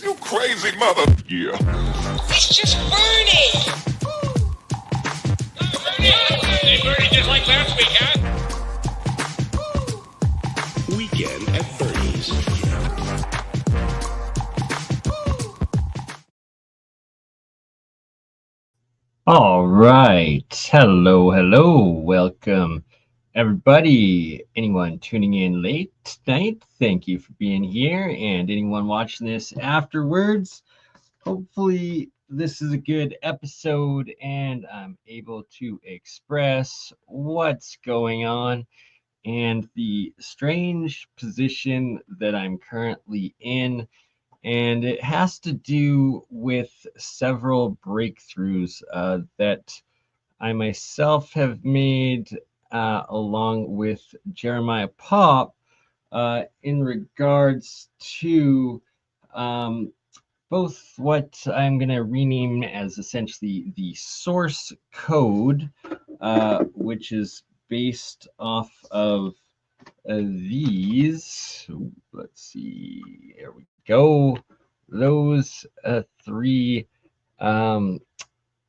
You crazy mother. Yeah. It's just BurnEye. Hey, Bernie, just like last week, huh? Weekend at Bernie's. All right. Hello. Welcome, everybody. Anyone tuning in late tonight, thank you for being here. And anyone watching this afterwards, hopefully this is a good episode and I'm able to express what's going on and the strange position that I'm currently in. And it has to do with several breakthroughs that I myself have made along with Jeremiah Pop in regards to both what I'm going to rename as essentially the source code, which is based off of these. Let's see, here we go. Those three, I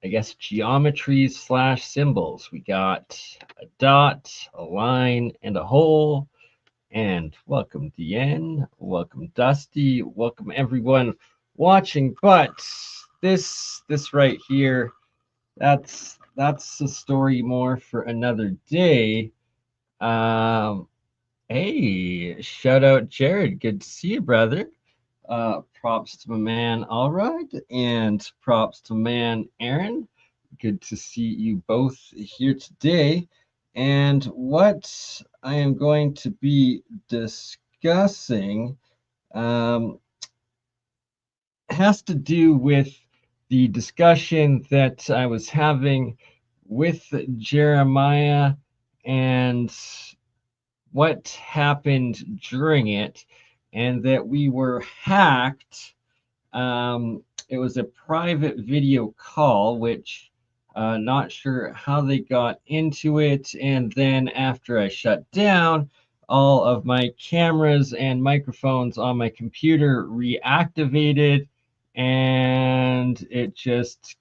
guess, geometries / symbols. We got a dot, a line, and a hole. And welcome, DN. Welcome, Dusty. Welcome, everyone watching. But this right here, that's a story more for another day. Hey, shout out Jared. Good to see you, brother. Props to my man, all right, and props to man Aaron. Good to see you both here today. And what I am going to be discussing has to do with the discussion that I was having with Jeremiah and what happened during it, and that we were hacked. It was a private video call, which not sure how they got into it. And then after I shut down, all of my cameras and microphones on my computer reactivated, and it just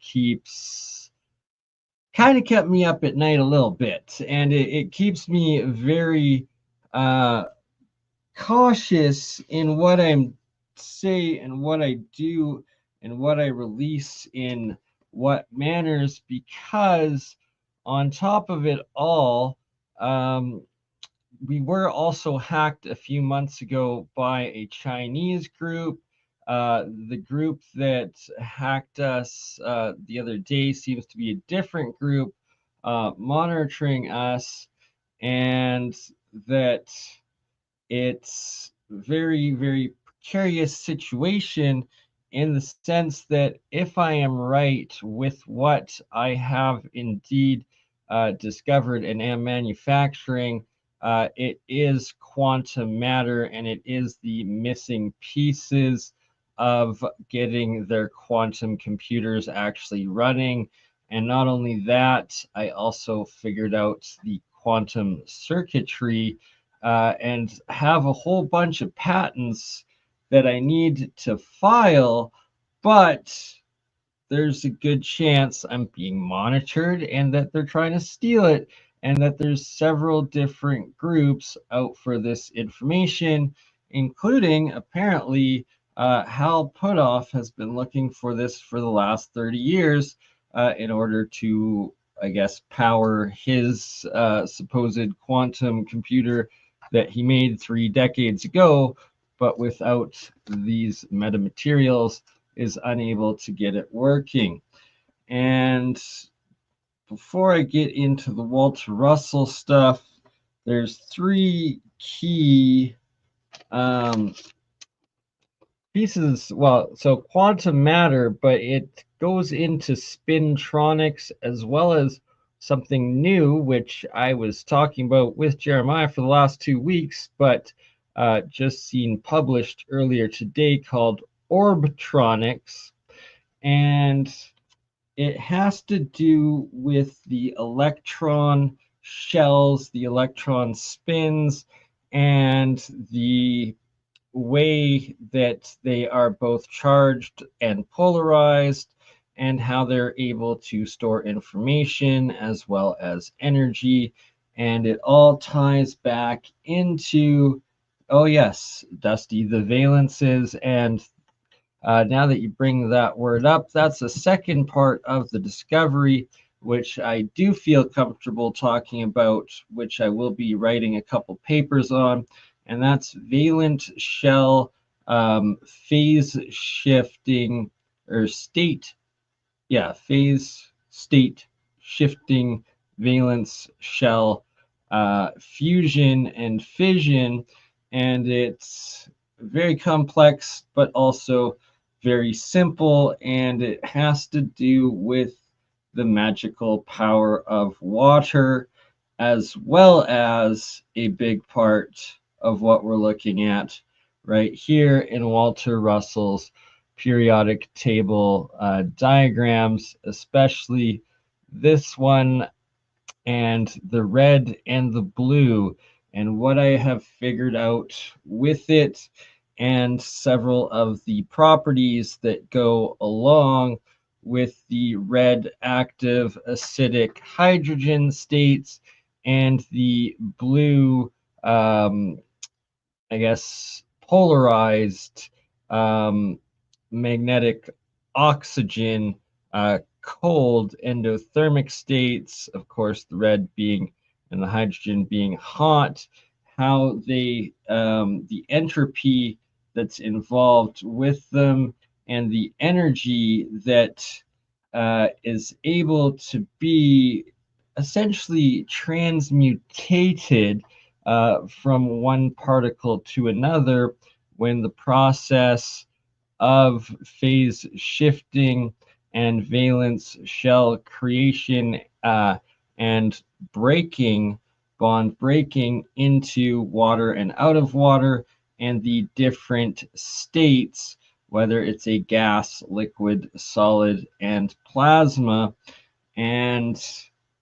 kind of kept me up at night a little bit. And it keeps me very cautious in what I say and what I do and what I release in what manners, because on top of it all, we were also hacked a few months ago by a Chinese group. The group that hacked us the other day seems to be a different group monitoring us, and that it's very, very precarious situation in the sense that if I am right with what I have indeed discovered and am manufacturing, it is quantum matter, and it is the missing pieces of getting their quantum computers actually running. And not only that, I also figured out the quantum circuitry and have a whole bunch of patents that I need to file, but there's a good chance I'm being monitored and that they're trying to steal it, and that there's several different groups out for this information, including apparently Hal Puthoff has been looking for this for the last 30 years in order to, I guess, power his supposed quantum computer that he made 3 decades ago, but without these metamaterials is unable to get it working. And before I get into the Walter Russell stuff, there's 3 key pieces. Well, so quantum matter, but it goes into spintronics as well as something new, which I was talking about with Jeremiah for the last 2 weeks, but just seen published earlier today, called orbtronics. And it has to do with the electron shells, the electron spins, and the way that they are both charged and polarized, and how they're able to store information as well as energy. And it all ties back into, oh yes, Dusty, the valences. And now that you bring that word up, that's the second part of the discovery, which I do feel comfortable talking about, which I will be writing a couple papers on, and that's valent shell phase shifting or state, yeah, phase state shifting valence shell fusion and fission. And it's very complex, but also very simple, and it has to do with the magical power of water, as well as a big part of what we're looking at right here in Walter Russell's periodic table diagrams, especially this one and the red and the blue, and what I have figured out with it, and several of the properties that go along with the red active acidic hydrogen states and the blue, I guess, polarized magnetic oxygen cold endothermic states, of course, the red being and the hydrogen being hot, how they, the entropy that's involved with them, and the energy that is able to be essentially transmutated from one particle to another when the process of phase shifting and valence shell creation and breaking, bond breaking into water and out of water, and the different states, whether it's a gas, liquid, solid, and plasma. And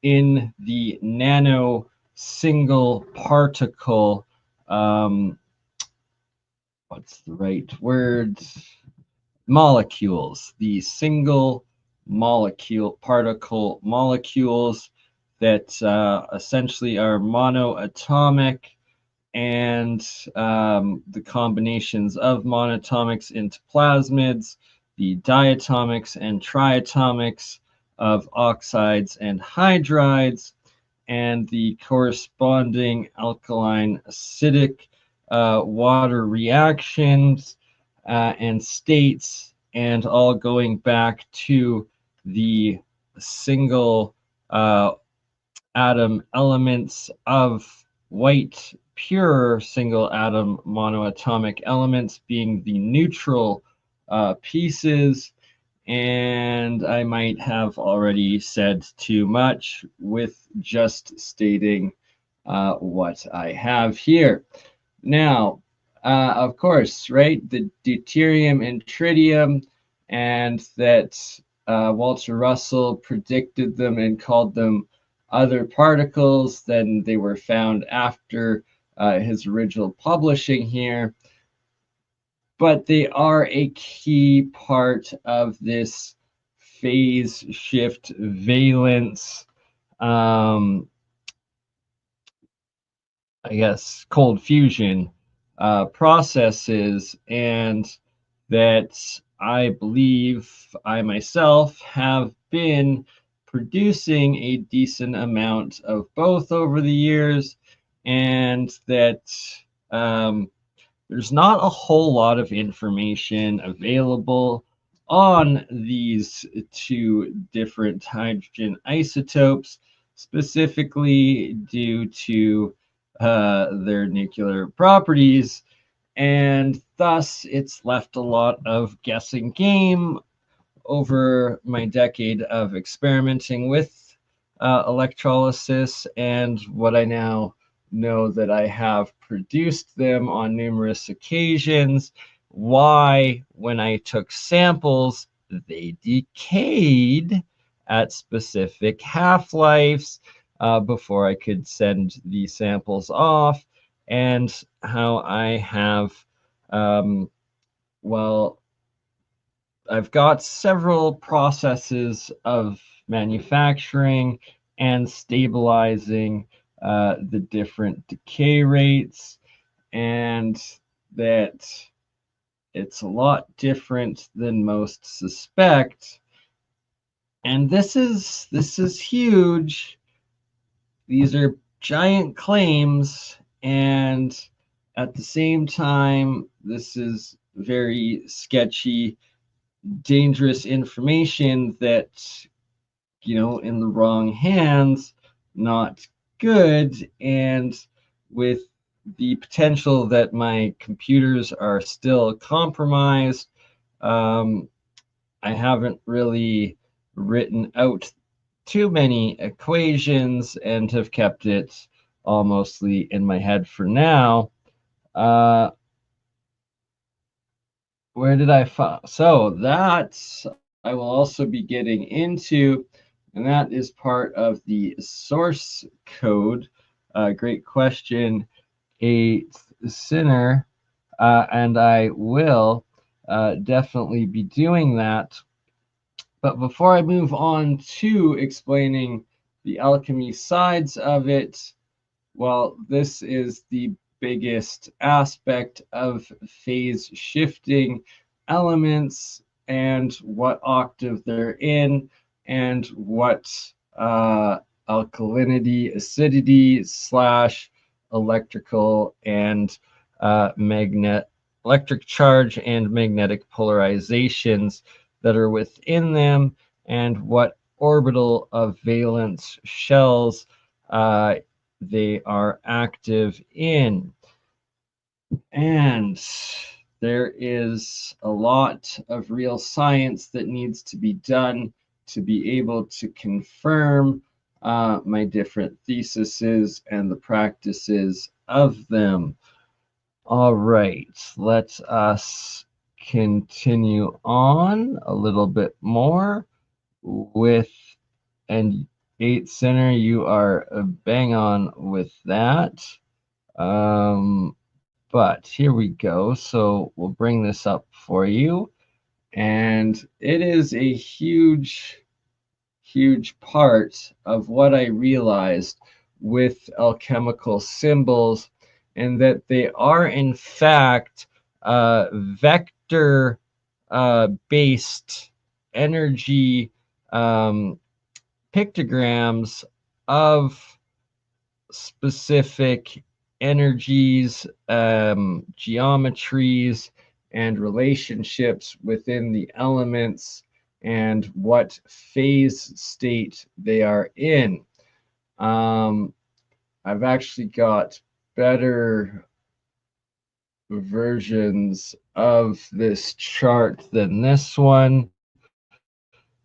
in the nano single particle, what's the right word? Molecules, the single molecule particle molecules that essentially are monoatomic, and the combinations of monatomics into plasmids, the diatomics and triatomics of oxides and hydrides, and the corresponding alkaline acidic water reactions and states, and all going back to the single atom elements of white pure single atom monoatomic elements being the neutral pieces. And I might have already said too much with just stating what I have here. Now, of course, right, the deuterium and tritium, and that Walter Russell predicted them and called them other particles than they were found after his original publishing here. But they are a key part of this phase shift valence, I guess, cold fusion processes, and that I believe I myself have been producing a decent amount of both over the years, and that there's not a whole lot of information available on these two different hydrogen isotopes, specifically due to their nuclear properties, and thus it's left a lot of guessing game over my decade of experimenting with electrolysis, and what I now know that I have produced them on numerous occasions. Why, when I took samples, they decayed at specific half-lives before I could send the samples off, and how I have Well, I've got several processes of manufacturing and stabilizing the different decay rates, and that it's a lot different than most suspect. And this is huge. These are giant claims, and at the same time, this is very sketchy, dangerous information that, in the wrong hands, not good. And with the potential that my computers are still compromised, I haven't really written out too many equations and have kept it all mostly in my head for now. Where did I find? So that I will also be getting into, and that is part of the source code. Great question, Eighth Sinner, and I will definitely be doing that. But before I move on to explaining the alchemy sides of it, well, this is the biggest aspect of phase shifting elements and what octave they're in and what alkalinity, acidity slash electrical and electric charge and magnetic polarizations that are within them, and what orbital of valence shells they are active in. And there is a lot of real science that needs to be done to be able to confirm my different theses and the practices of them. All right, let us continue on a little bit more with, and Eight Center, you are bang on with that. But here we go. So we'll bring this up for you. And it is a huge, huge part of what I realized with alchemical symbols, and that they are, in fact, vector based energy pictograms of specific energies, geometries, and relationships within the elements and what phase state they are in. I've actually got better versions of this chart than this one,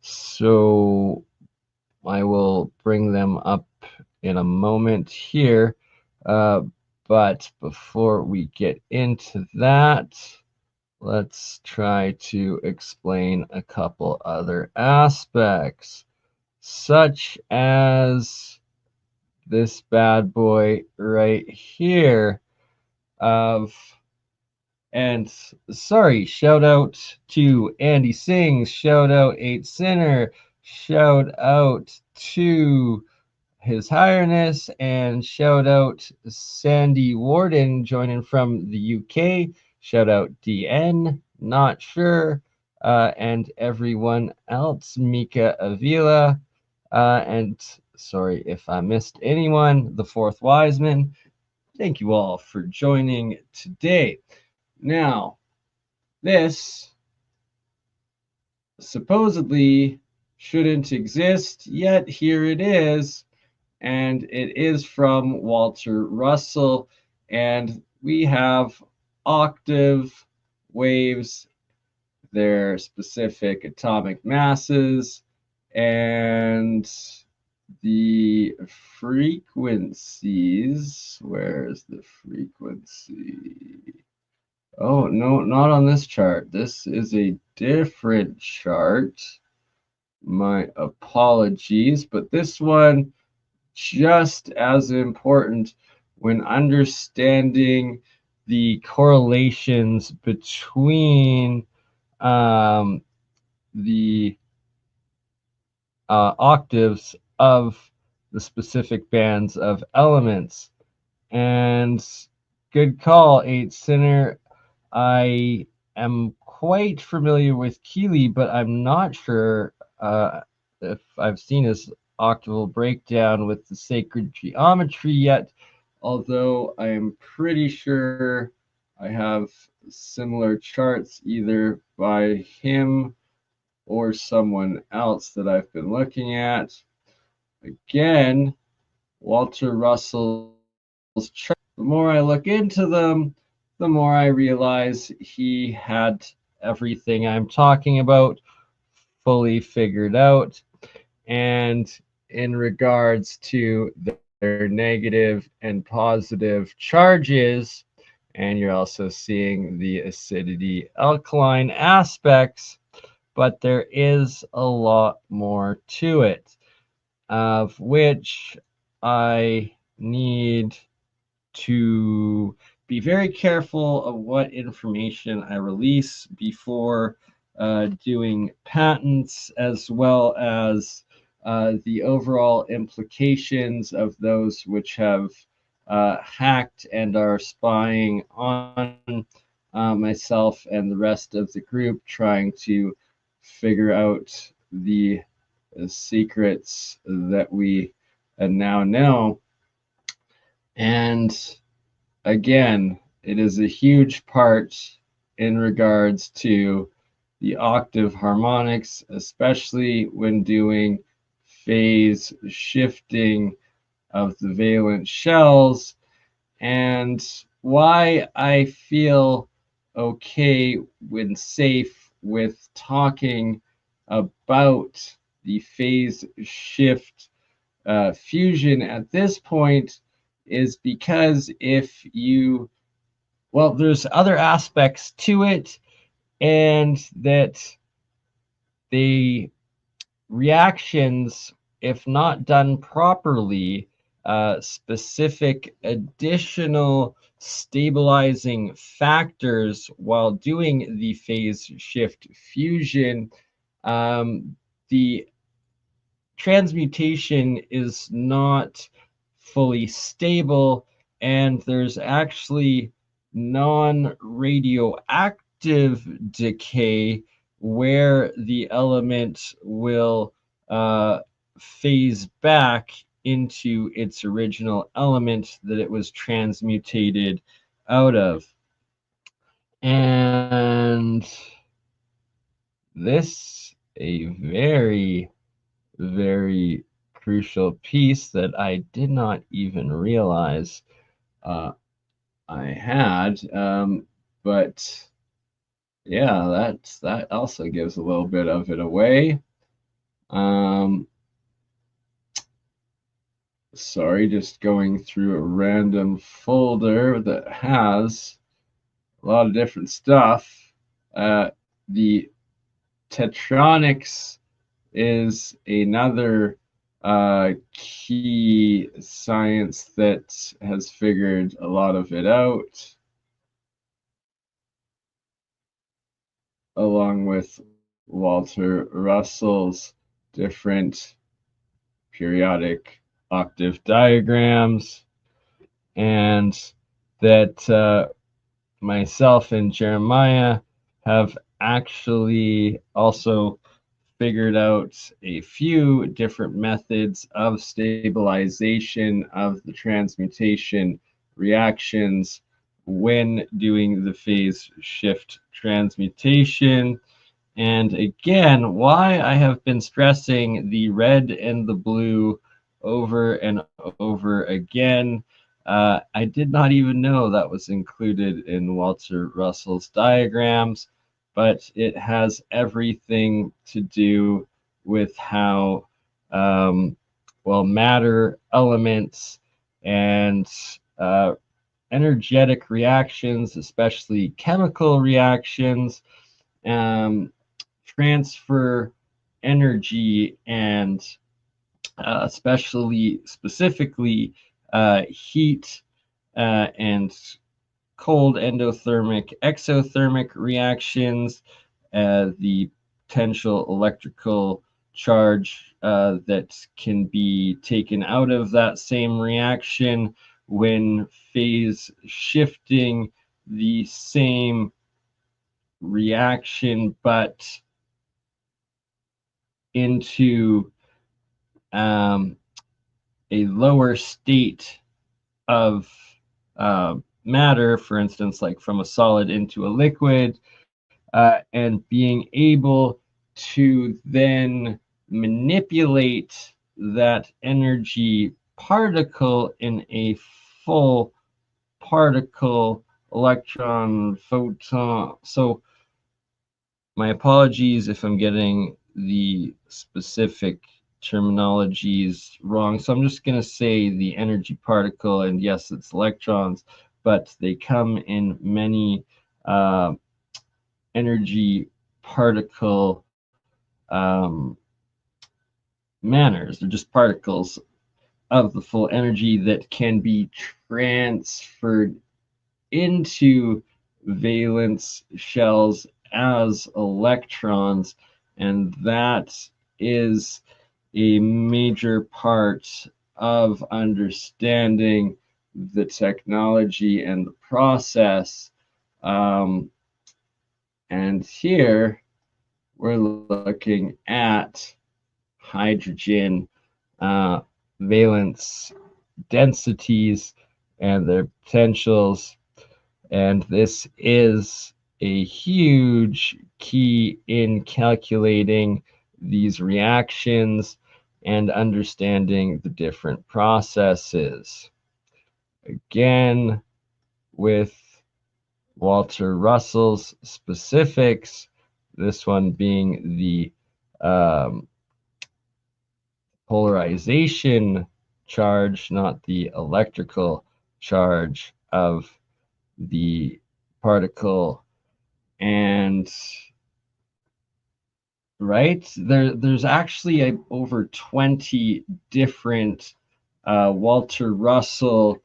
so I will bring them up in a moment here. But before we get into that, let's try to explain a couple other aspects, such as this bad boy right here of, and sorry, shout out to Andy Sings, shout out 8 Sinner, shout out to His Highness, and shout out Sandy Warden joining from the UK. Shout out DN, not sure, and everyone else, Mika Avila, and sorry if I missed anyone, the Fourth Wiseman. Thank you all for joining today. Now, this supposedly shouldn't exist, yet here it is. And it is from Walter Russell, and we have octave waves, their specific atomic masses, and the frequencies. Where's the frequency? Oh, no, not on this chart. This is a different chart. My apologies, but this one, just as important when understanding the correlations between the octaves of the specific bands of elements. And good call, 8 Sinner. I am quite familiar with Keeley, but I'm not sure if I've seen his octaval breakdown with the sacred geometry yet, although I am pretty sure I have similar charts either by him or someone else that I've been looking at. Again, Walter Russell's charts. The more I look into them, the more I realize he had everything I'm talking about fully figured out. And in regards to their negative and positive charges, and you're also seeing the acidity alkaline aspects, but there is a lot more to it, of which I need to be very careful of what information I release before doing patents, as well as the overall implications of those which have hacked and are spying on myself and the rest of the group, trying to figure out the secrets that we now know. And again, it is a huge part in regards to the octave harmonics, especially when doing phase shifting of the valence shells, and why I feel okay when safe with talking about the phase shift fusion at this point is because if you, well, there's other aspects to it, and that the reactions, if not done properly, specific additional stabilizing factors while doing the phase shift fusion, the transmutation is not fully stable, and there's actually non-radioactive decay where the element will phase back into its original element that it was transmutated out of. And this a very, very crucial piece that I did not even realize I had. But yeah, that also gives a little bit of it away. Sorry, just going through a random folder that has a lot of different stuff. The tetronics is another key science that has figured a lot of it out, along with Walter Russell's different periodic octave diagrams, and that myself and Jeremiah have actually also figured out a few different methods of stabilization of the transmutation reactions when doing the phase shift transmutation. And again, why I have been stressing the red and the blue over and over again. I did not even know that was included in Walter Russell's diagrams, but it has everything to do with how, well, matter, elements, and energetic reactions, especially chemical reactions, transfer energy, and specifically heat and cold endothermic, exothermic reactions, the potential electrical charge that can be taken out of that same reaction when phase shifting the same reaction, but into a lower state of matter, for instance, like from a solid into a liquid, and being able to then manipulate that energy particle in a full particle, electron, photon. So my apologies if I'm getting the specific terminologies wrong. So I'm just going to say the energy particle, and yes, it's electrons, but they come in many energy particle manners. They're just particles of the full energy that can be transferred into valence shells as electrons, and that is a major part of understanding the technology and the process. And here we're looking at hydrogen valence densities and their potentials. And this is a huge key in calculating these reactions and understanding the different processes. Again, with Walter Russell's specifics, this one being the polarization charge, not the electrical charge of the particle. And there's actually over 20 different Walter Russell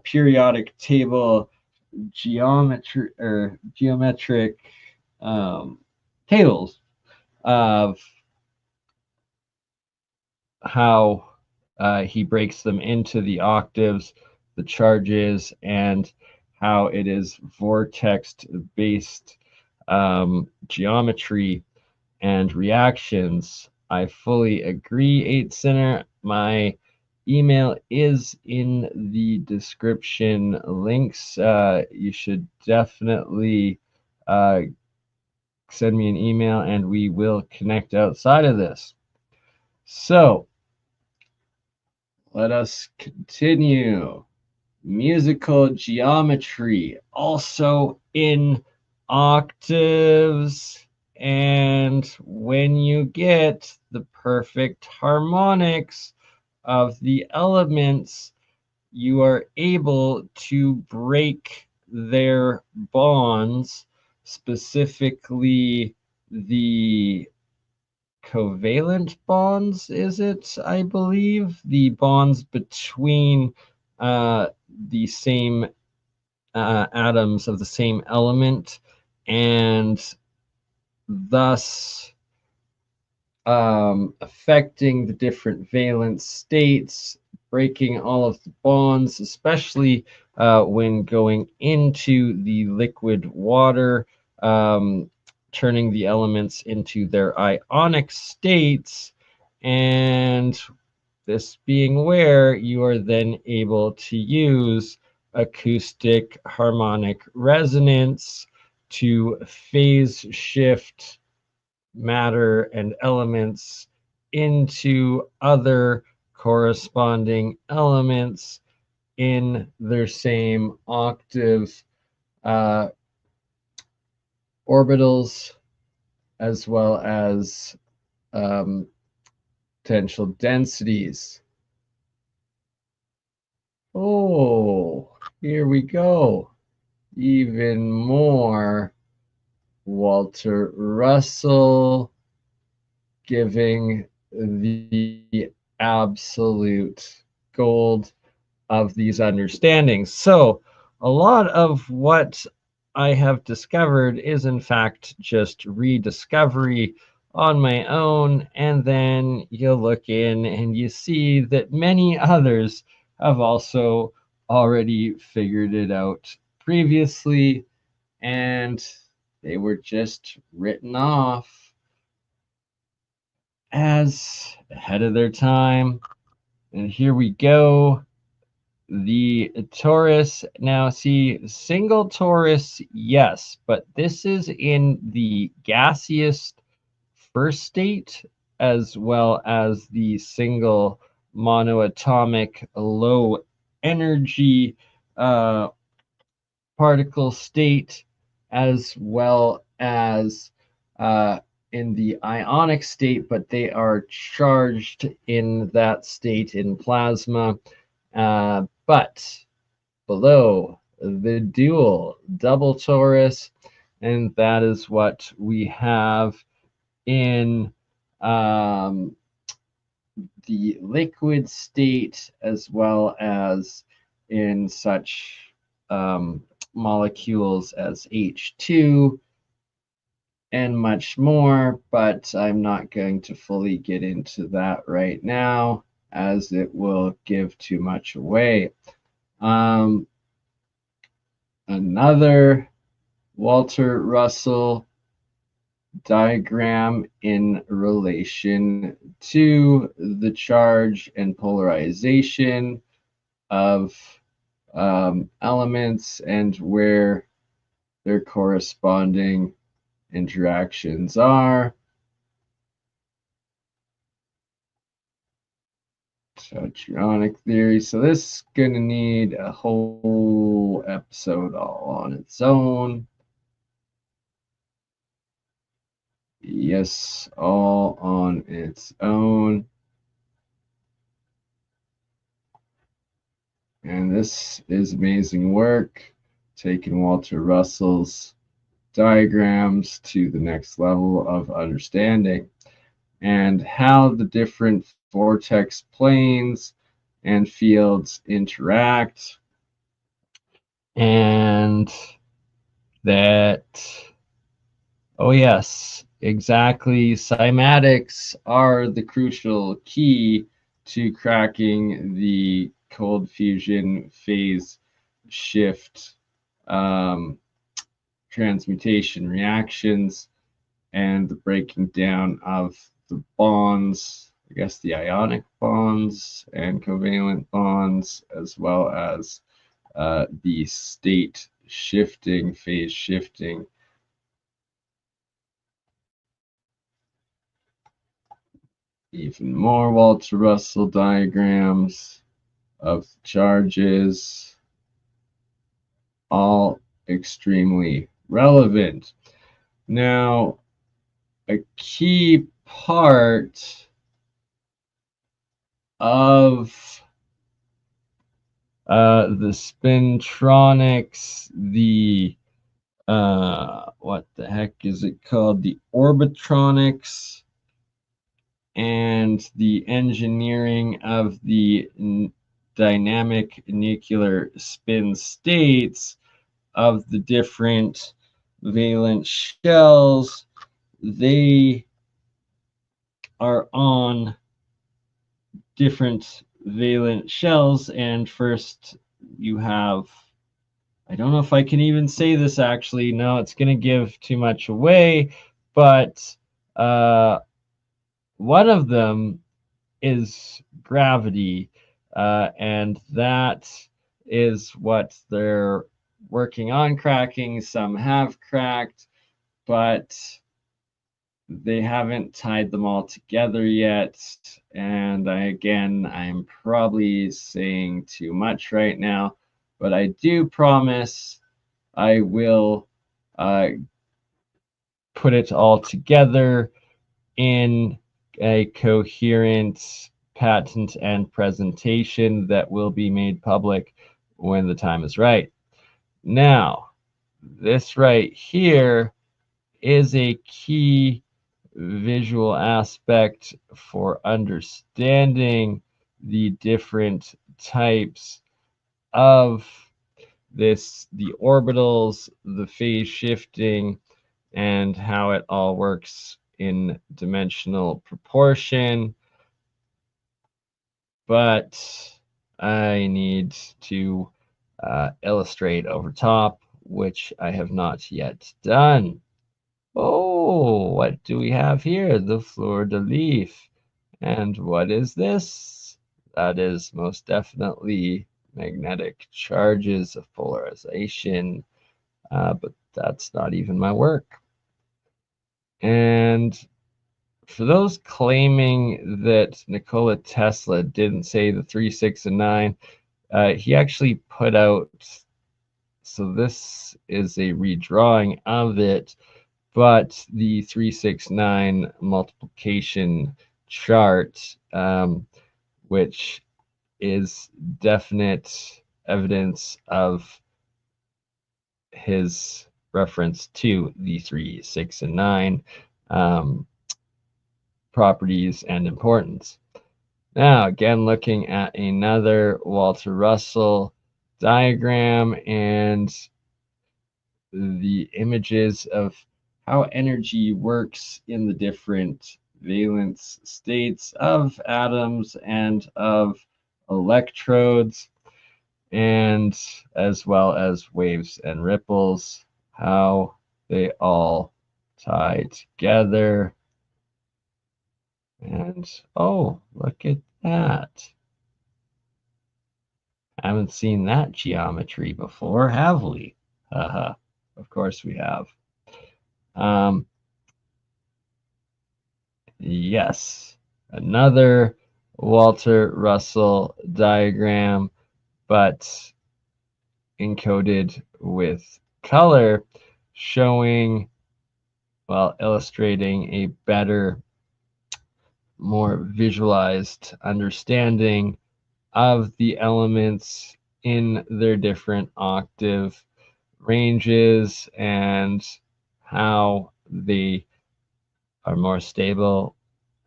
periodic table geometric tables of how he breaks them into the octaves, the charges, and how it is vortex-based geometry and reactions. I fully agree, 8 Center. My email is in the description links. You should definitely send me an email and we will connect outside of this. So let us continue. Musical geometry, also in octaves. And when you get the perfect harmonics of the elements, you are able to break their bonds, specifically the covalent bonds, is it? I believe the bonds between the same atoms of the same element, and thus affecting the different valence states, breaking all of the bonds, especially when going into the liquid water, turning the elements into their ionic states, and this being where you are then able to use acoustic harmonic resonance to phase shift matter and elements into other corresponding elements in their same octave orbitals, as well as potential densities. Oh, here we go. Even more Walter Russell giving the absolute gold of these understandings. So a lot of what I have discovered is in fact just rediscovery on my own, and then you look in and you see that many others have also already figured it out previously, and they were just written off as ahead of their time. And here we go. The torus. Now, see, single torus, yes, but this is in the gaseous first state as well as the single monoatomic low energy particle state, as well as in the ionic state, but they are charged in that state in plasma. But below the dual double torus, and that is what we have in the liquid state, as well as in such molecules as H2 and much more, but I'm not going to fully get into that right now as it will give too much away. Another Walter Russell diagram in relation to the charge and polarization of elements and where their corresponding interactions are. Hadronic theory. So this is going to need a whole episode all on its own. Yes, all on its own. And this is amazing work, taking Walter Russell's diagrams to the next level of understanding, and how the different vortex planes and fields interact, and that, oh yes, exactly, cymatics are the crucial key to cracking the cold fusion phase shift transmutation reactions and the breaking down of the bonds, I guess the ionic bonds and covalent bonds, as well as the state shifting, phase shifting. Even more Walter Russell diagrams of charges, all extremely relevant. Now, a key part of the spintronics, the what the heck is it called? The orbitronics, and the engineering of the dynamic nuclear spin states of the different valence shells. They are on different valence shells, and first you have, I don't know if I can even say this actually, no, it's going to give too much away, but one of them is gravity, and that is what they're working on cracking. Some have cracked, but they haven't tied them all together yet. And I'm probably saying too much right now, but I do promise I will put it all together in a coherent patent and presentation that will be made public when the time is right. Now, this right here is a key visual aspect for understanding the different types of the orbitals, the phase shifting, and how it all works in dimensional proportion. But I need to illustrate over top, which I have not yet done. Oh, what do we have here? The fleur-de-lis. And what is this? That is most definitely magnetic charges of polarization, but that's not even my work. And for those claiming that Nikola Tesla didn't say the 3, 6, and 9, he actually put out, so this is a redrawing of it, but the 3, 6, 9 multiplication chart, which is definite evidence of his reference to the 3, 6, and 9 properties and importance. Now, again, looking at another Walter Russell diagram and the images of how energy works in the different valence states of atoms and of electrodes, and as well as waves and ripples, how they all tie together. And oh, look at that. Haven't seen that geometry before, have we? Haha, of course we have. Yes, another Walter Russell diagram, but encoded with color, showing, well, illustrating a better, more visualized understanding of the elements in their different octave ranges and how they are more stable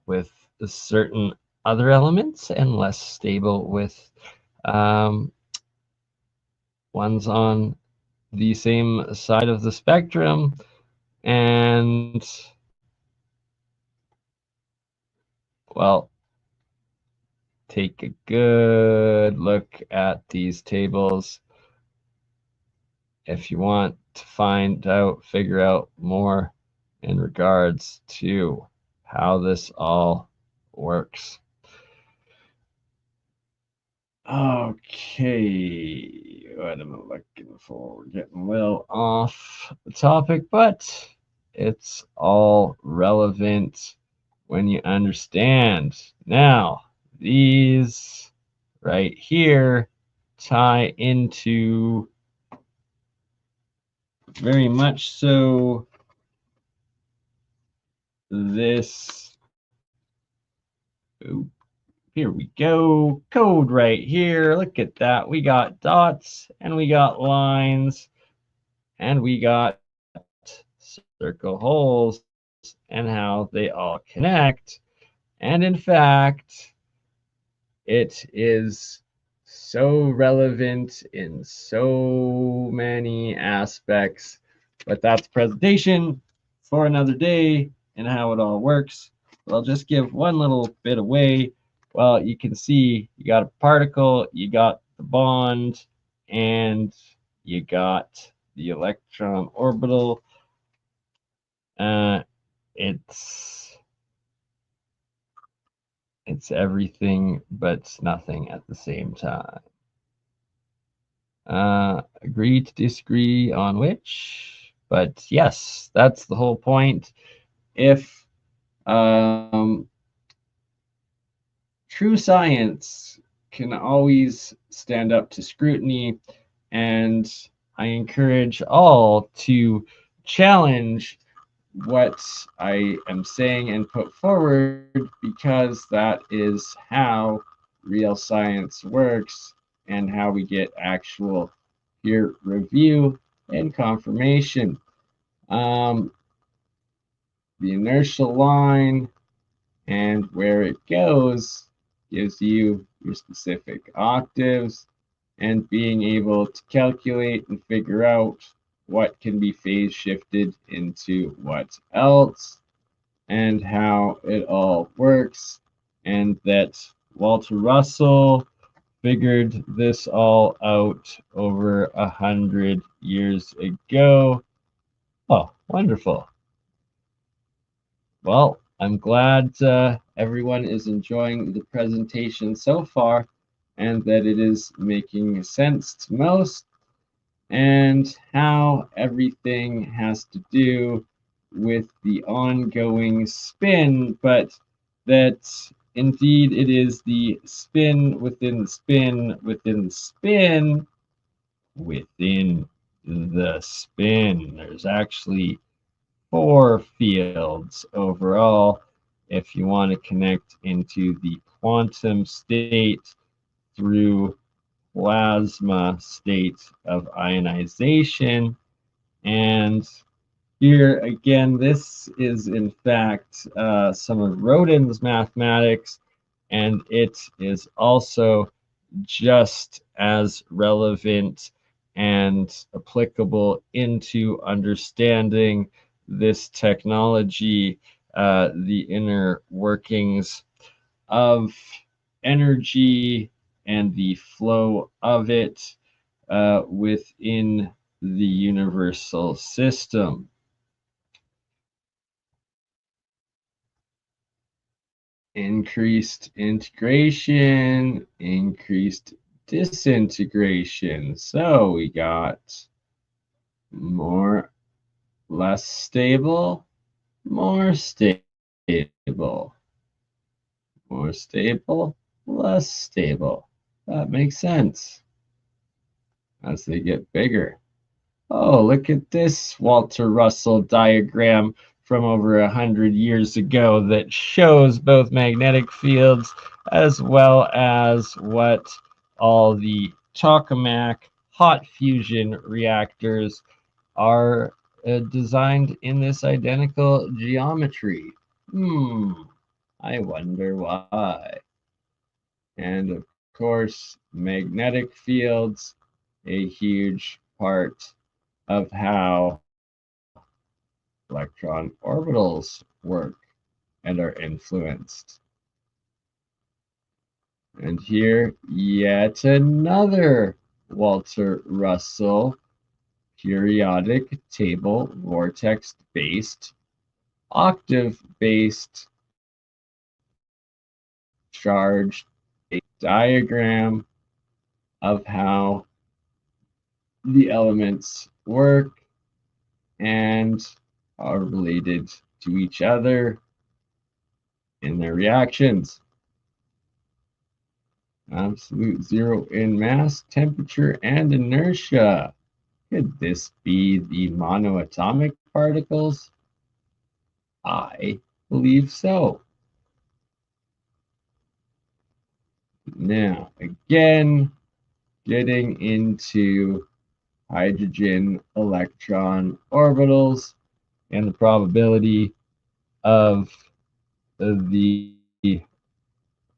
with certain other elements and less stable with ones on the same side of the spectrum. And well, take a good look at these tables if you want to find out, figure out more in regards to how this all works. Okay, what am I looking for? We're getting well off the topic, but it's all relevant when you understand. Now, these right here tie into very much so this. Ooh, here we go. Code right here. Look at that. We got dots and we got lines and we got circle holes and how they all connect. And in fact, it is so relevant in so many aspects. But that's presentation for another day and how it all works. But I'll just give one little bit away. Well, you can see you got a particle, you got the bond, and you got the electron orbital. It's everything but nothing at the same time. Agree to disagree on which, but yes, that's the whole point. If true science can always stand up to scrutiny, and I encourage all to challenge what I am saying and put forward, because that is how real science works and how we get actual peer review and confirmation. The inertial line and where it goes gives you your specific octaves and being able to calculate and figure out what can be phase shifted into what else and how it all works, and that Walter Russell figured this all out over 100 years ago. Oh, wonderful. Well, I'm glad everyone is enjoying the presentation so far and that it is making sense to most, and how everything has to do with the ongoing spin, but that indeed it is the spin within the spin within the spin within the spin. There's actually 4 fields overall if you want to connect into the quantum state through plasma state of ionization. And here again, this is in fact some of Rodin's mathematics, and it is also just as relevant and applicable into understanding this technology, the inner workings of energy and the flow of it within the universal system. Increased integration, increased disintegration. So we got more, less stable, more stable, more stable, less stable. That makes sense as they get bigger. Oh, look at this Walter Russell diagram from over 100 years ago that shows both magnetic fields as well as what all the tokamak hot fusion reactors are designed in this identical geometry. I wonder why. And of course, magnetic fields, a huge part of how electron orbitals work and are influenced. And here, yet another Walter Russell periodic table vortex-based, octave-based, charged diagram of how the elements work and are related to each other in their reactions. Absolute zero in mass, temperature, and inertia. Could this be the monoatomic particles? I believe so. Now, again, getting into hydrogen electron orbitals and the probability of the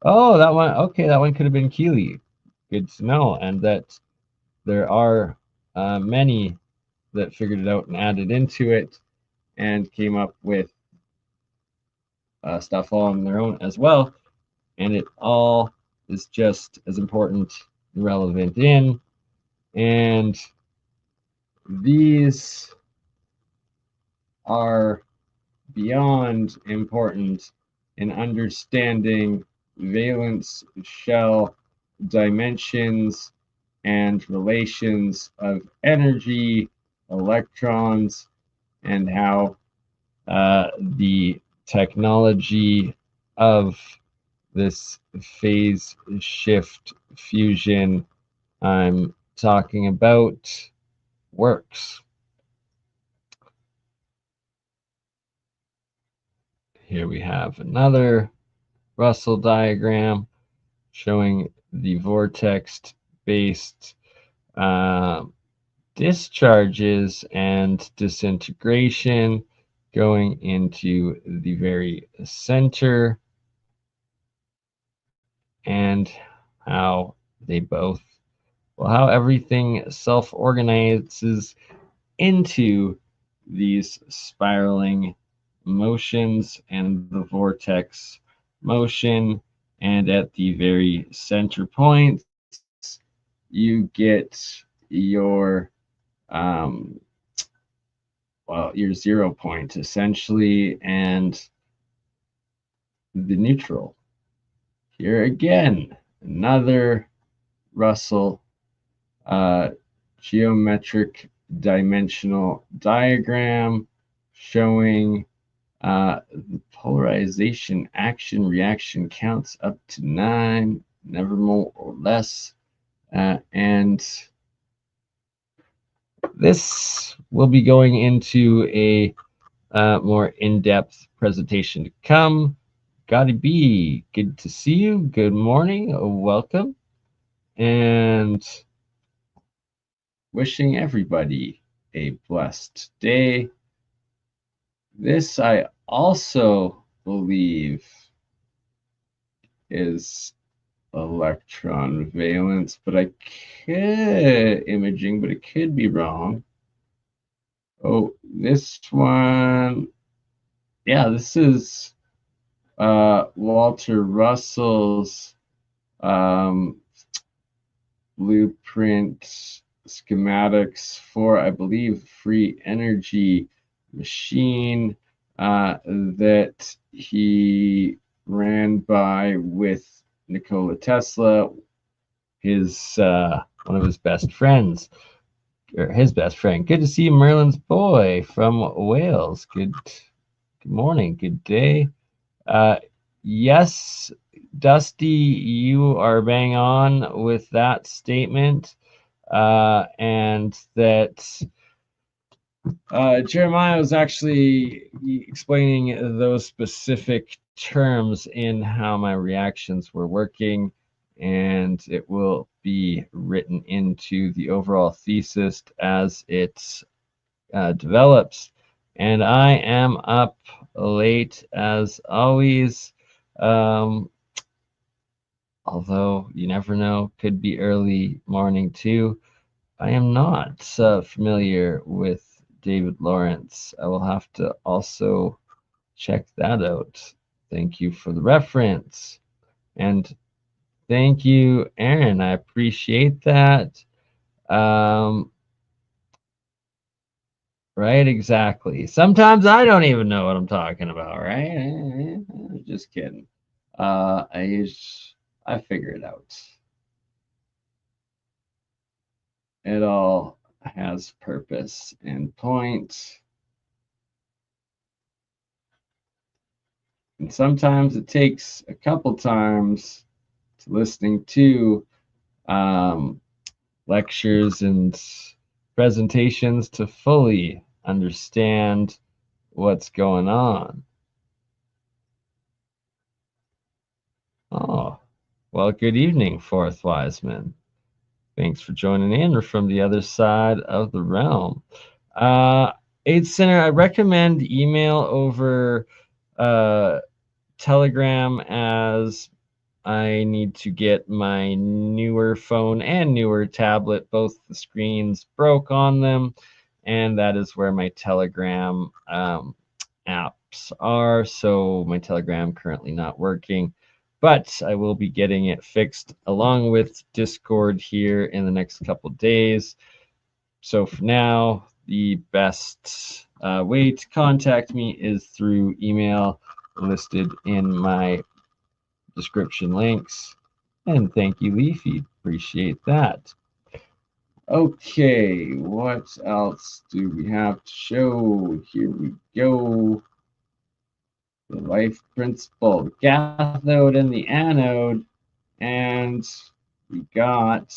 oh, that one, okay, that one could have been Keeley. Good to know. And that there are many that figured it out and added into it and came up with stuff all on their own as well. And it all is just as important and relevant in. And these are beyond important in understanding valence shell dimensions and relations of energy, electrons, and how the technology of this phase shift fusion I'm talking about works. Here we have another Russell diagram showing the vortex-based discharges and disintegration going into the very center, and how they both Well, how everything self-organizes into these spiraling motions and the vortex motion, and at the very center points you get your your 0 point essentially, and the neutral. Here again, another Russell geometric dimensional diagram showing the polarization action reaction counts up to 9, never more or less. And this will be going into a more in-depth presentation to come. Gotta be good to see you. Good morning. Welcome. And wishing everybody a blessed day. This I also believe is electron valence, but I could imaging, but it could be wrong. Oh, this one, yeah, this is Walter Russell's blueprint schematics for, I believe, free energy machine that he ran by with Nikola Tesla, his one of his best friends, or his best friend. Good to see you, Merlin's boy from Wales. Good morning, good day. Yes, Dusty, you are bang on with that statement, and that Jeremiah was actually explaining those specific terms in how my reactions were working, and it will be written into the overall thesis as it develops. And I am up late as always, although you never know, could be early morning too. I am not familiar with David Lawrence. I will have to also check that out. Thank you for the reference. And thank you, Aaron. I appreciate that. Right, exactly. Sometimes I don't even know what I'm talking about, right? Just kidding. I figure it out. It all has purpose and point. And sometimes it takes a couple times to listening to lectures and presentations to fully understand what's going on. Oh, well, good evening, Fourth Wiseman. Thanks for joining in, or from the other side of the realm. Aid Center, I recommend email over Telegram, as I need to get my newer phone and newer tablet. Both the screens broke on them, and that is where my Telegram apps are. So my Telegram currently not working, but I will be getting it fixed along with Discord here in the next couple days. So for now, the best way to contact me is through email listed in my description links. And thank you, Leafy. Appreciate that. Okay, what else do we have to show? Here we go. The life principle, the cathode and the anode, and we got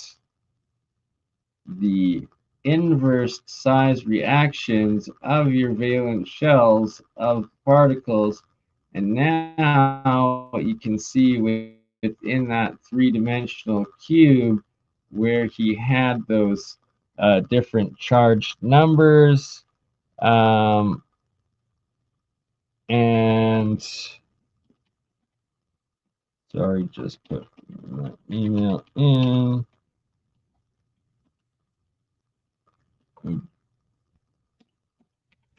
the inverse size reactions of your valence shells of particles. And now you can see within that three-dimensional cube where he had those different charged numbers. And sorry, just put my email in.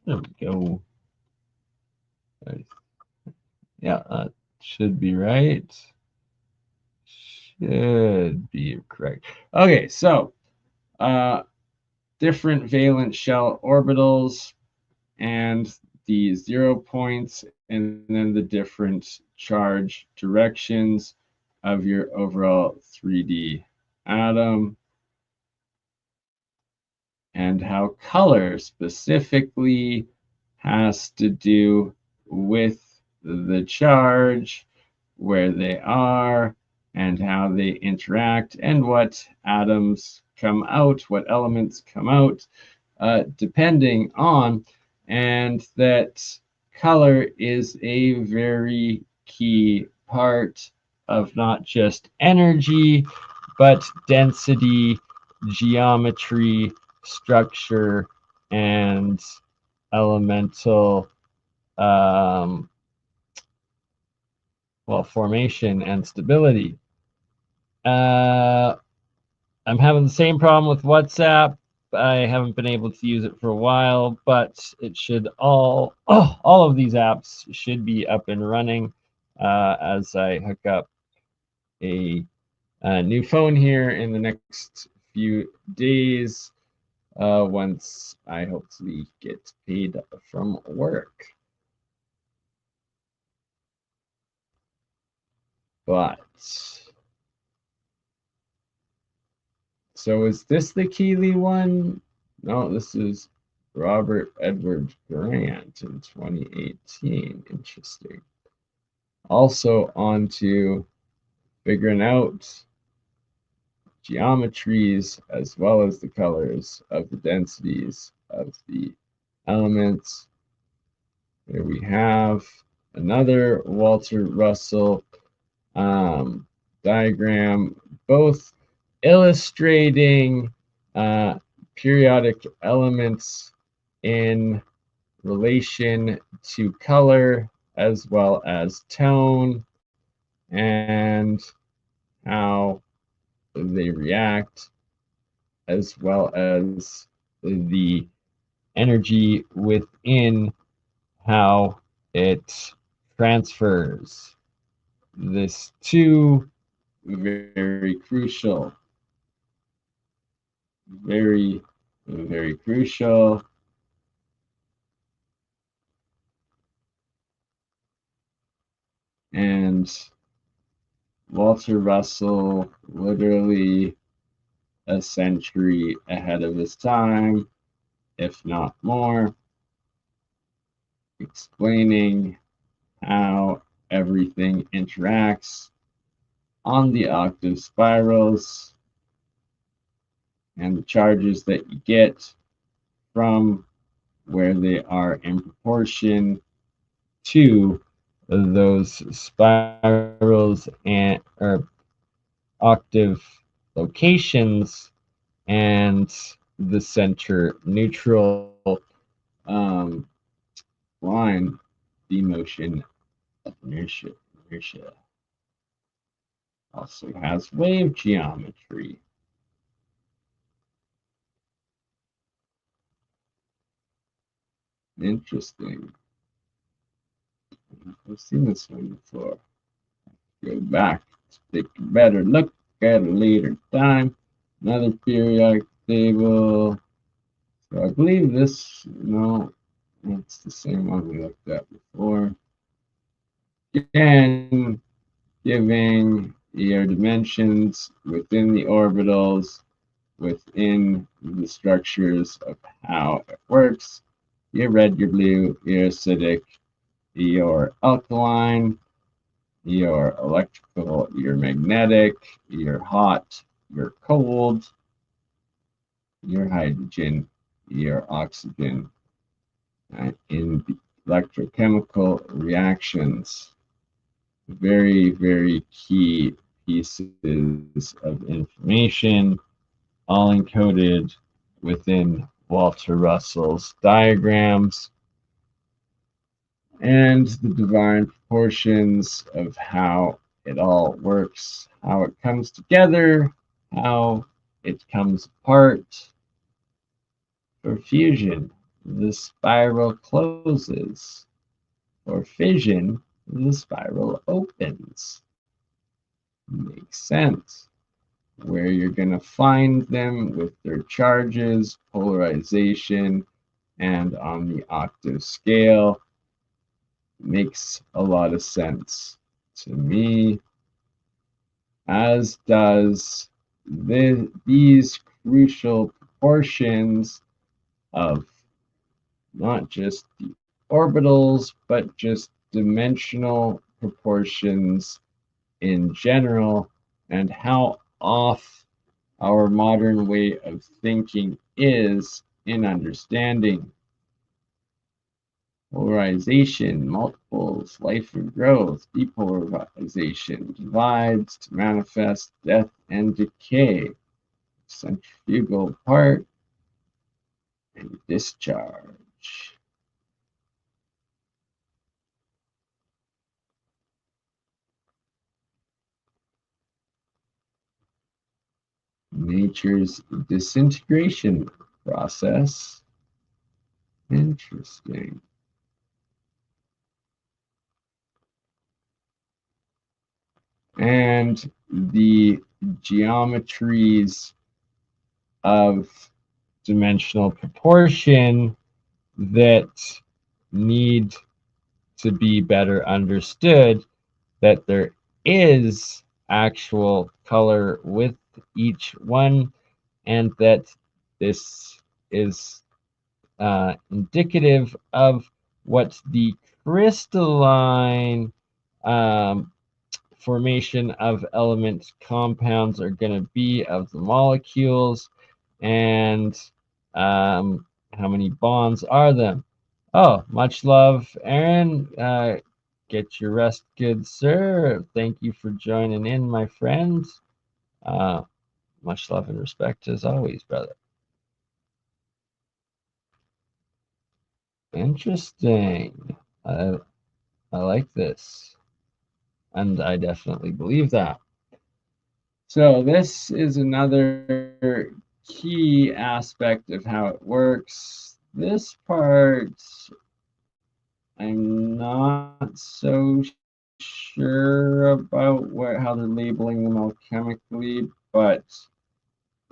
There we go. Yeah, that should be right. Should be correct. Okay, so different valence shell orbitals and the 0 points, and then the different charge directions of your overall 3D atom, and how color specifically has to do with the charge, where they are, and how they interact, and what atoms come out, what elements come out, depending on, and that color is a very key part of not just energy, but density, geometry, structure, and elemental formation and stability. I'm having the same problem with WhatsApp. I haven't been able to use it for a while, but it should all of these apps should be up and running as I hook up a new phone here in the next few days once I hopefully get paid from work. But so is this the Keeley one? No, this is Robert Edward Grant in 2018. Interesting. Also on to figuring out geometries as well as the colors of the densities of the elements. Here we have another Walter Russell diagram, both illustrating periodic elements in relation to color as well as tone, and how they react, as well as the energy within how it transfers. This too, very crucial. Very, very crucial. And Walter Russell, literally a century ahead of his time, if not more, explaining how everything interacts on the octave spirals and the charges that you get from where they are in proportion to those spirals and or octave locations and the center neutral line, the motion of inertia. Also has wave geometry. Interesting. I've seen this one before. Go back to take a better look at a later time. Another periodic table. So I believe this, no, it's the same one we looked at before. Again, giving your dimensions within the orbitals, within the structures of how it works. Your red, your blue, your acidic, your alkaline, your electrical, your magnetic, your hot, your cold, your hydrogen, your oxygen, in the electrochemical reactions. Very, very key pieces of information, all encoded within Walter Russell's diagrams, and the divine proportions of how it all works, how it comes together, how it comes apart. For fusion, the spiral closes. For fission, the spiral opens. Makes sense. Where you're going to find them with their charges, polarization, and on the octave scale makes a lot of sense to me, as does these crucial proportions of not just the orbitals, but just dimensional proportions in general, and how off our modern way of thinking is in understanding polarization, multiples, life and growth, depolarization, divides to manifest death and decay, centrifugal part, and discharge. Nature's disintegration process. Interesting. And the geometries of dimensional proportion that need to be better understood, that there is actual color with each one, and that this is indicative of what the crystalline formation of element compounds are going to be of the molecules, and how many bonds are them. Oh, much love, Aaron. Get your rest, good sir. Thank you for joining in, my friend. Much love and respect as always, brother. Interesting. I like this, and I definitely believe that. So this is another key aspect of how it works. This part, I'm not so sure about how they're labeling them alchemically, but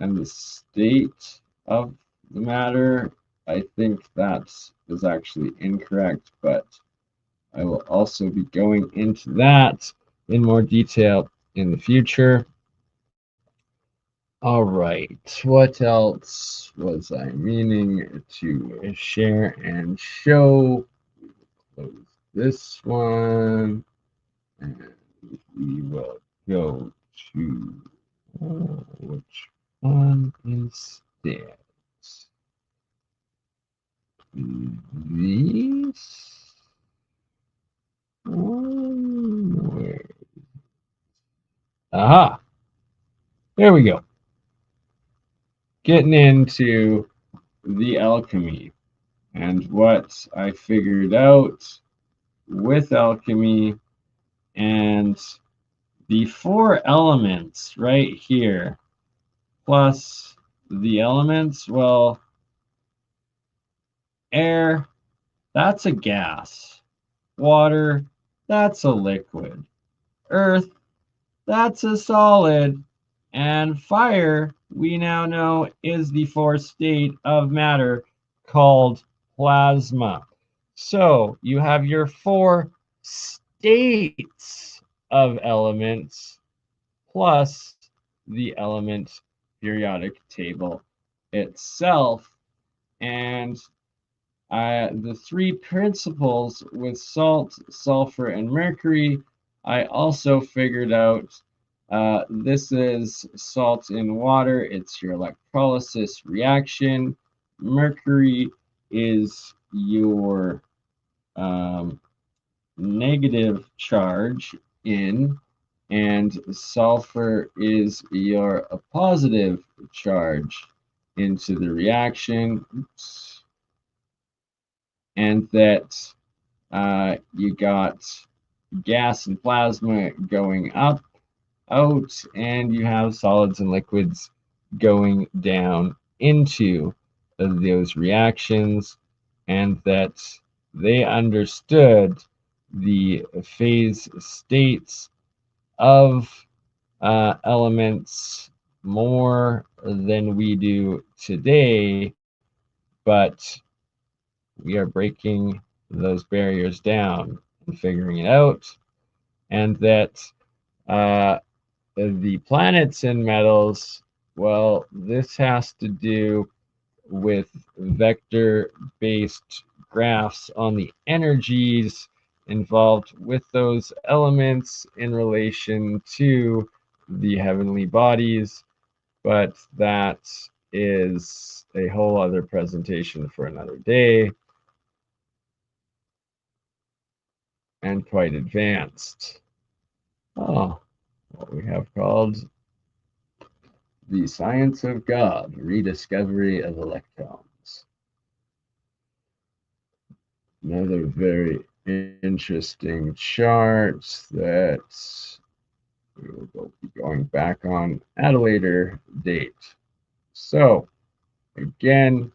and the state of the matter, I think that is actually incorrect, but I will also be going into that in more detail in the future. All right, what else was I meaning to share and show? Close this one, and we will go to which one instead? These? Where? Aha! There we go. Getting into the alchemy and what I figured out with alchemy, and the four elements right here plus the elements. Well, air, that's a gas. Water, that's a liquid. Earth, that's a solid. And fire, we now know, is the fourth state of matter called plasma. So you have your four states of elements plus the element periodic table itself. And the three principles with salt, sulfur, and mercury, I also figured out. This is salt in water. It's your electrolysis reaction. Mercury is your negative charge in, and sulfur is your positive charge into the reaction. Oops. And that you got gas and plasma going up, out, and you have solids and liquids going down into those reactions, and that they understood the phase states of elements more than we do today, but we are breaking those barriers down and figuring it out, and that uh, the planets and metals, well, this has to do with vector-based graphs on the energies involved with those elements in relation to the heavenly bodies, but that is a whole other presentation for another day and quite advanced. Oh, what we have called the science of God, rediscovery of electrons. Another very interesting chart that we will be going back on at a later date. So again,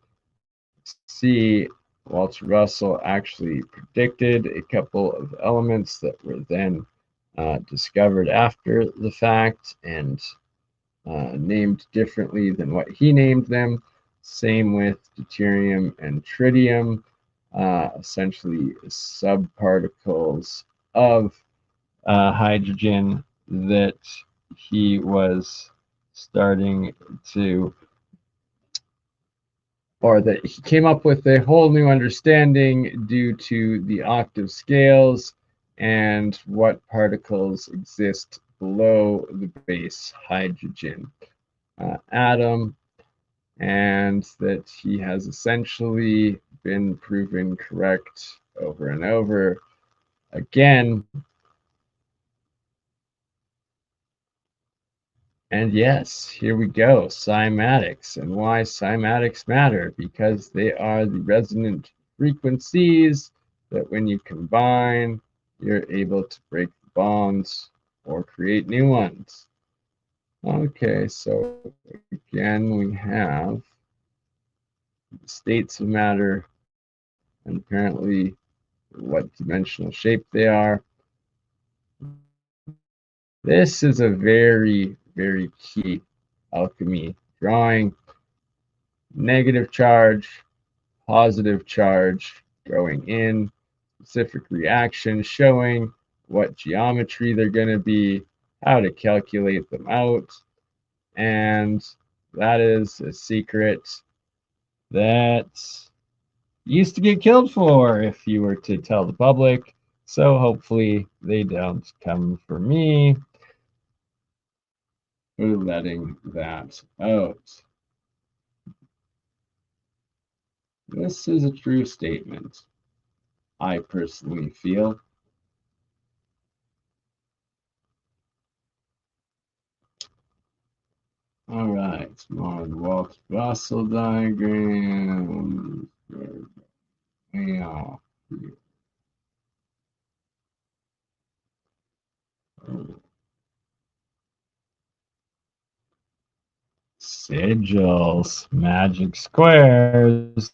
see, Walter Russell actually predicted a couple of elements that were then discovered after the fact and named differently than what he named them. Same with deuterium and tritium, essentially subparticles of hydrogen that he was starting to, or that he came up with a whole new understanding due to the octave scales and what particles exist below the base hydrogen atom, and that he has essentially been proven correct over and over again. And yes, here we go, cymatics, and why cymatics matter, because they are the resonant frequencies that when you combine, you're able to break the bonds or create new ones. Okay, so again, we have the states of matter and apparently what dimensional shape they are. This is a very, very key alchemy drawing. Negative charge, positive charge going in, specific reaction showing what geometry they're going to be, how to calculate them out, and that is a secret that used to get killed for if you were to tell the public. So hopefully they don't come for me for letting that out. This is a true statement, I personally feel. All right, more of the Walsh-Russell diagram. Yeah. Sigils, magic squares.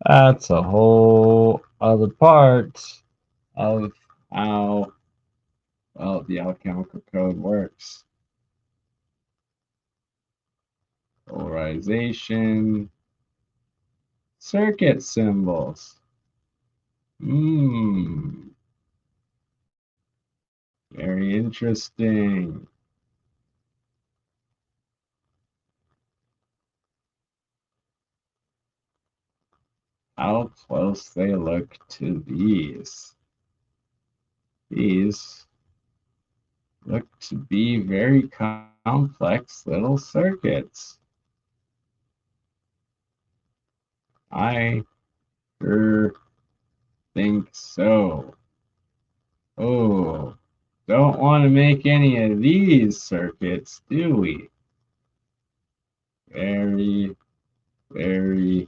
That's a whole other part of how, well, the alchemical code works. Polarization, circuit symbols. Very interesting. How close they look to these. These look to be very complex little circuits. I sure think so. Oh, don't want to make any of these circuits, do we? Very, very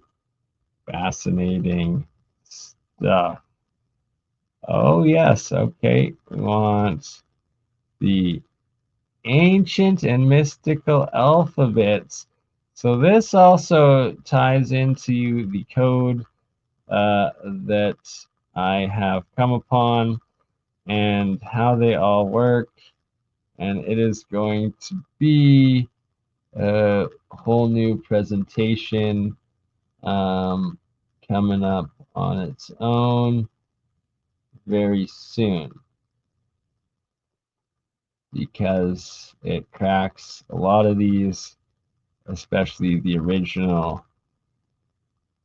fascinating stuff. Oh, yes. Okay. We want the ancient and mystical alphabets So this also ties into the code that I have come upon and how they all work. And it is going to be a whole new presentation coming up on its own very soon, because it cracks a lot of these, especially the original.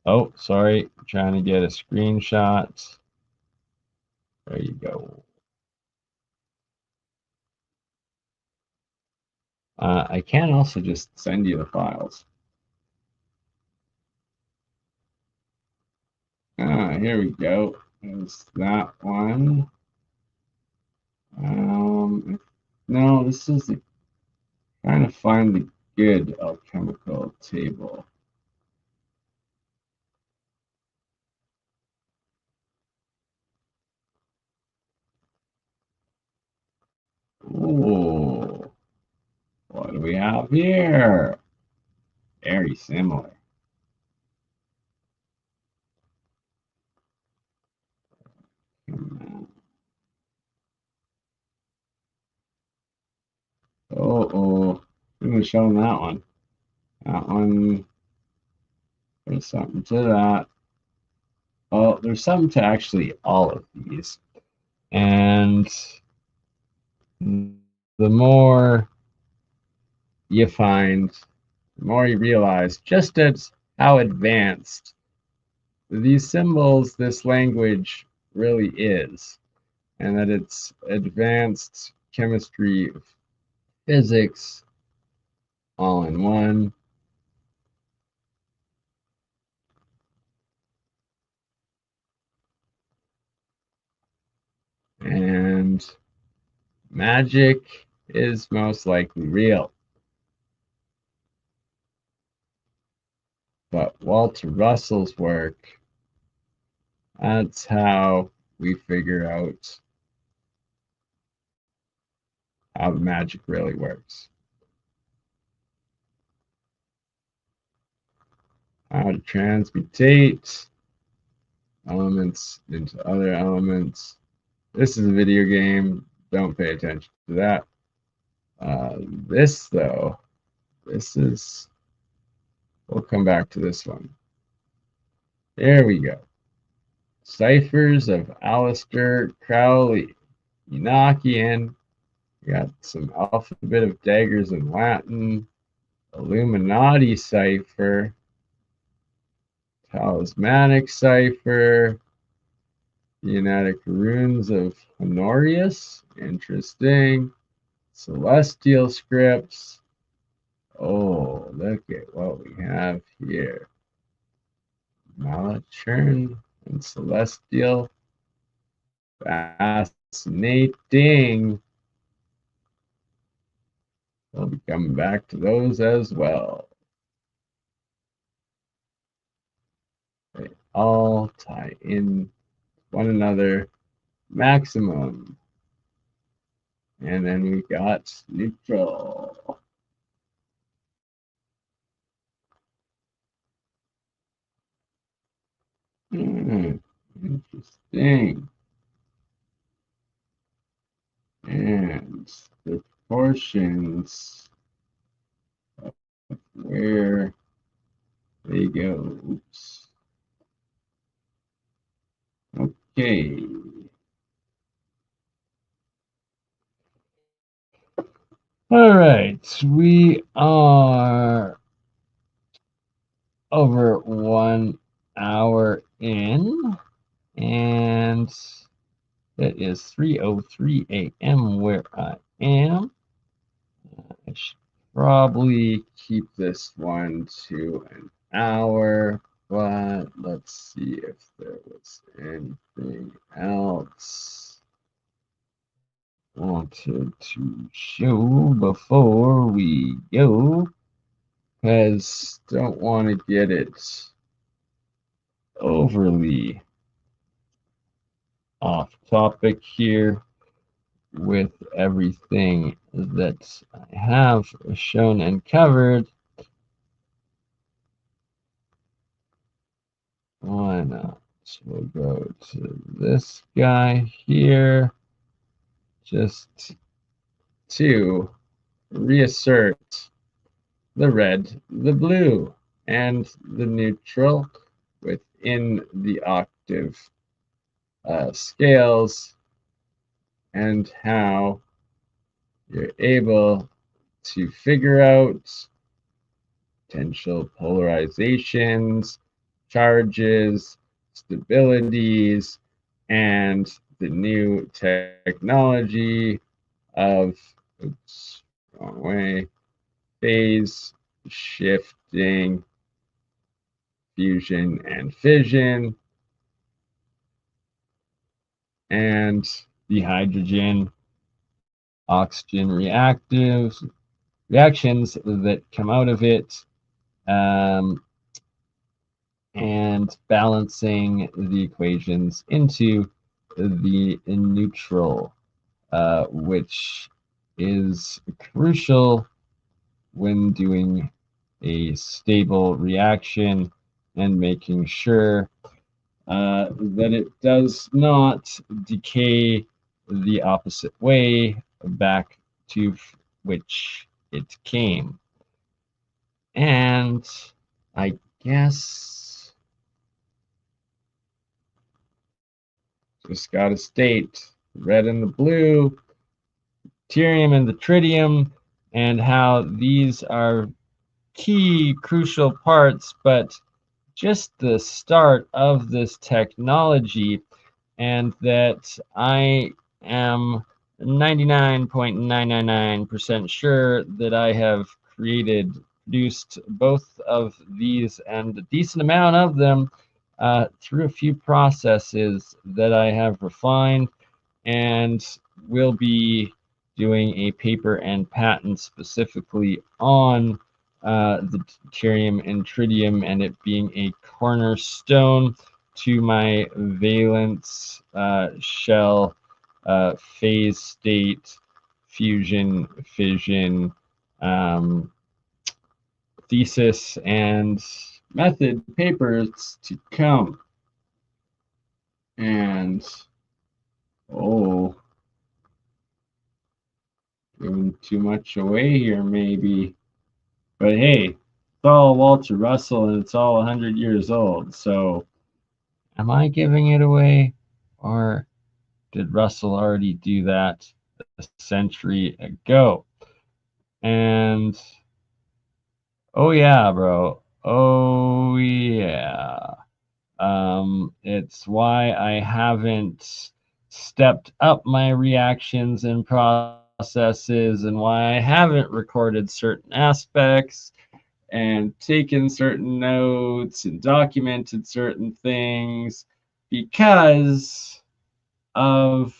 Oh, sorry, trying to get a screenshot. There you go. I can also just send you the files. Here we go. There's that one. No, this is trying to find the good alchemical table. Ooh, what do we have here? Very similar. Oh, I'm showing that one. That one, there's something to that. Oh, there's something to actually all of these. And the more you find, the more you realize just how advanced these symbols, this language really is, and that it's advanced chemistry, physics, all in one. And magic is most likely real. But Walter Russell's work, that's how we figure out how magic really works. How to transmutate elements into other elements. This is a video game. Don't pay attention to that. This, though, this is, we'll come back to this one. There we go. Ciphers of Aleister Crowley. Enochian. We got some alphabet of daggers in Latin. Illuminati cipher. Talismanic cipher. Genetic runes of Honorius. Interesting. Celestial scripts. Oh, look at what we have here. Malachern and Celestial. Fascinating. We'll be coming back to those as well. They all tie in one another maximum. And then we got neutral. Interesting. And the proportions of where they go. Oops. Okay. All right. We are over 1 hour in, and it is 3:03 a.m. where I am. I should probably keep this one to an hour, but let's see if there was anything else I wanted to show before we go, because don't want to get it overly off topic here with everything that I have shown and covered. Why not? So we'll go to this guy here just to reassert the red, the blue, and the neutral within the octave scales, and how you're able to figure out potential polarizations, charges, stabilities, and the new technology of, oops, wrong way, phase shifting, fusion and fission, and the hydrogen oxygen reactions that come out of it, and balancing the equations into the neutral, which is crucial when doing a stable reaction and making sure that it does not decay the opposite way back to which it came. And I guess just gotta state red and the blue, deuterium and the tritium, and how these are key crucial parts, but just the start of this technology, and that I am 99.999% sure that I have produced both of these and a decent amount of them through a few processes that I have refined, and will be doing a paper and patent specifically on the deuterium and tritium, and it being a cornerstone to my valence shell phase state fusion fission thesis and method papers to come. And oh, giving too much away here maybe, but hey, it's all Walter Russell and it's all 100 years old, so am I giving it away, or did Russell already do that a century ago? And oh yeah, bro. Oh yeah. It's why I haven't stepped up my reactions and processes, and why I haven't recorded certain aspects and taken certain notes and documented certain things, because of,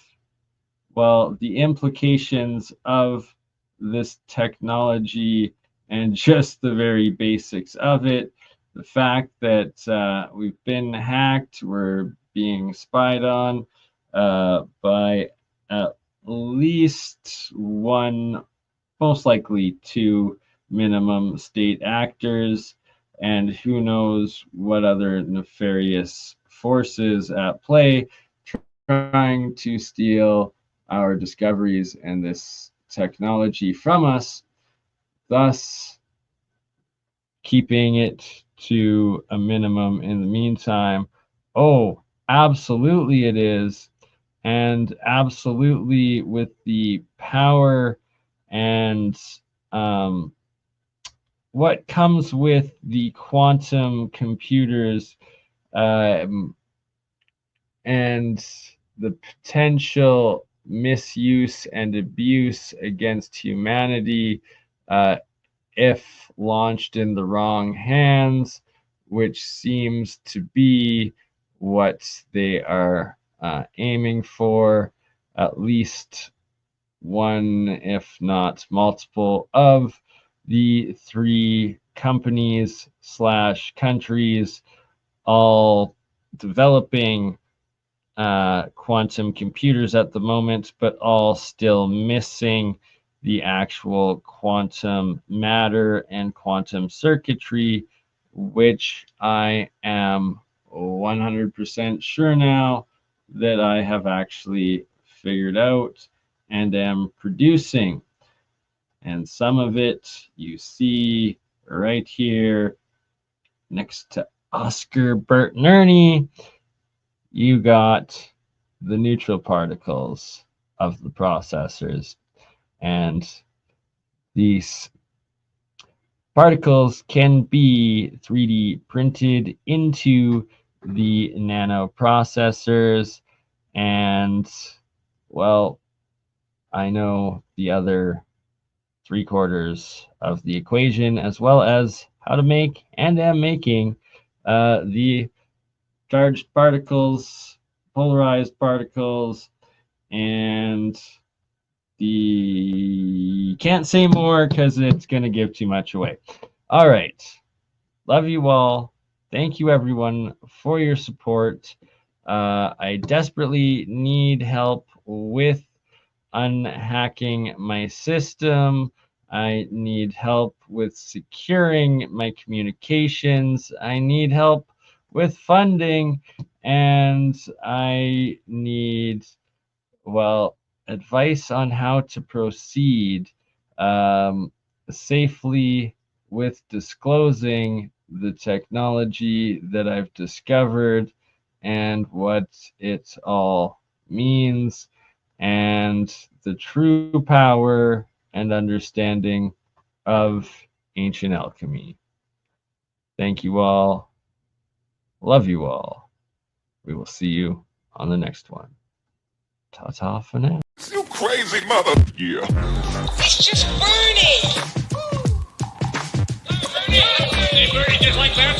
well, the implications of this technology and just the very basics of it. The fact that we've been hacked, we're being spied on by at least one, most likely two minimum state actors, and who knows what other nefarious forces at play trying to steal our discoveries and this technology from us, thus keeping it to a minimum in the meantime. Oh, absolutely it is. And absolutely with the power and what comes with the quantum computers, and the potential misuse and abuse against humanity if launched in the wrong hands, which seems to be what they are aiming for. At least one, if not multiple, of the three companies slash countries all developing quantum computers at the moment, but all still missing the actual quantum matter and quantum circuitry, which I am 100% sure now that I have actually figured out and am producing. And some of it you see right here next to Oscar, Bert, and Ernie. You got the neutral particles of the processors. And these particles can be 3D printed into the nanoprocessors. And, well, I know the other 3/4 of the equation, as well as how to make and am making the charged particles, polarized particles, and the can't say more because it's going to give too much away. All right. Love you all. Thank you, everyone, for your support. I desperately need help with unhacking my system. I need help with securing my communications. I need help with funding. And I need, well, advice on how to proceed safely with disclosing the technology that I've discovered and what it all means, and the true power and understanding of ancient alchemy. Thank you all. Love you all. We will see you on the next one. Ta-ta for now. You crazy mother. Yeah. It's just Bernie! Hey, Bernie, just like last